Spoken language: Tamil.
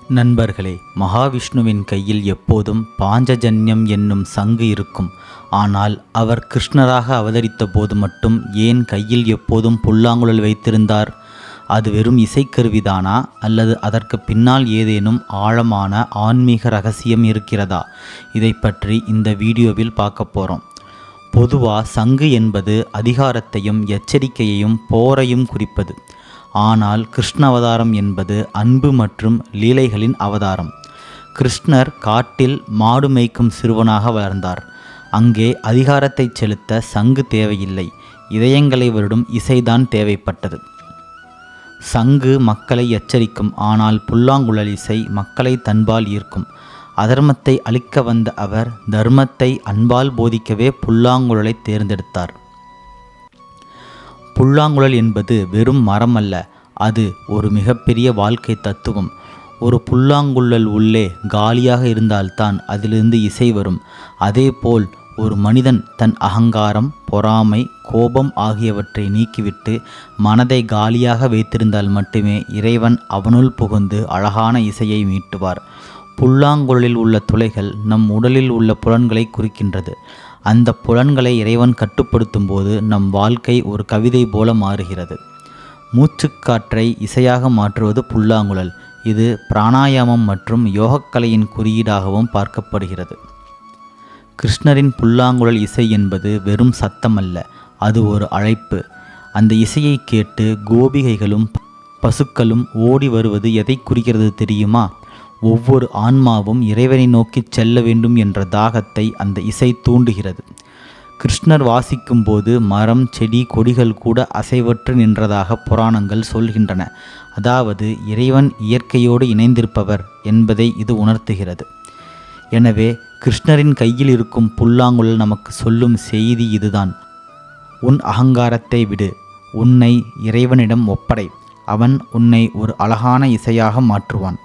நண்பர்களே, மகாவிஷ்ணுவின் கையில் எப்போதும் பாஞ்சஜன்யம் என்னும் சங்கு இருக்கும். ஆனால் அவர் கிருஷ்ணராக அவதரித்த போது மட்டும் ஏன் கையில் எப்போதும் புல்லாங்குழல் வைத்திருந்தார்? அது வெறும் இசைக்கருவிதானா, அல்லது அதற்கு பின்னால் ஏதேனும் ஆழமான ஆன்மீக ரகசியம் இருக்கிறதா? இதை பற்றி இந்த வீடியோவில் பார்க்க போகிறோம். பொதுவாக சங்கு என்பது அதிகாரத்தையும் எச்சரிக்கையையும் போரையும் குறிப்பது. ஆனால் கிருஷ்ண அவதாரம் என்பது அன்பு மற்றும் லீலைகளின் அவதாரம். கிருஷ்ணர் காட்டில் மாடு மேய்க்கும் சிறுவனாக வளர்ந்தார். அங்கே அதிகாரத்தை செலுத்த சங்கு தேவையில்லை, இதயங்களை வருடும் இசைதான் தேவைப்பட்டது. சங்கு மக்களை எச்சரிக்கும், ஆனால் புல்லாங்குழல் இசை மக்களை தன்பால் ஈர்க்கும். அதர்மத்தை அழிக்க வந்த அவர் தர்மத்தை அன்பால் போதிக்கவே புல்லாங்குழலை தேர்ந்தெடுத்தார். புல்லாங்குழல் என்பது வெறும் மரம் அல்ல, அது ஒரு மிகப்பெரிய வாழ்க்கை தத்துவம். ஒரு புல்லாங்குழல் உள்ளே காலியாக இருந்தால்தான் அதிலிருந்து இசை வரும். அதேபோல் ஒரு மனிதன் தன் அகங்காரம், பொறாமை, கோபம் ஆகியவற்றை நீக்கிவிட்டு மனதை காலியாக வைத்திருந்தால் மட்டுமே இறைவன் அவனுள் புகுந்து அழகான இசையை மீட்டுவார். புல்லாங்குழலில் உள்ள துளைகள் நம் உடலில் உள்ள புலன்களை குறிக்கின்றது. அந்த புலன்களை இறைவன் கட்டுப்படுத்தும் போது நம் வாழ்க்கை ஒரு கவிதை போல மாறுகிறது. மூச்சுக்காற்றை இசையாக மாற்றுவது புல்லாங்குழல். இது பிராணாயாமம் மற்றும் யோகக்கலையின் குறியீடாகவும் பார்க்கப்படுகிறது. கிருஷ்ணரின் புல்லாங்குழல் இசை என்பது வெறும் சத்தம் அல்ல, அது ஒரு அழைப்பு. அந்த இசையை கேட்டு கோபிகைகளும் பசுக்களும் ஓடி வருவது எதை குறிக்கிறது தெரியுமா? ஒவ்வொரு ஆன்மாவும் இறைவனை நோக்கி செல்ல வேண்டும் என்ற தாகத்தை அந்த இசை தூண்டுகிறது. கிருஷ்ணர் வாசிக்கும் போது மரம், செடி, கொடிகள் கூட அசைவற்று நின்றதாக புராணங்கள் சொல்கின்றன. அதாவது இறைவன் இயற்கையோடு இணைந்திருப்பவர் என்பதை இது உணர்த்துகிறது. எனவே கிருஷ்ணரின் கையில் இருக்கும் புல்லாங்குழல் நமக்கு சொல்லும் செய்தி இதுதான்: உன் அகங்காரத்தை விடு, உன்னை இறைவனிடம் ஒப்படை, அவன் உன்னை ஒரு அழகான இசையாக மாற்றுவான்.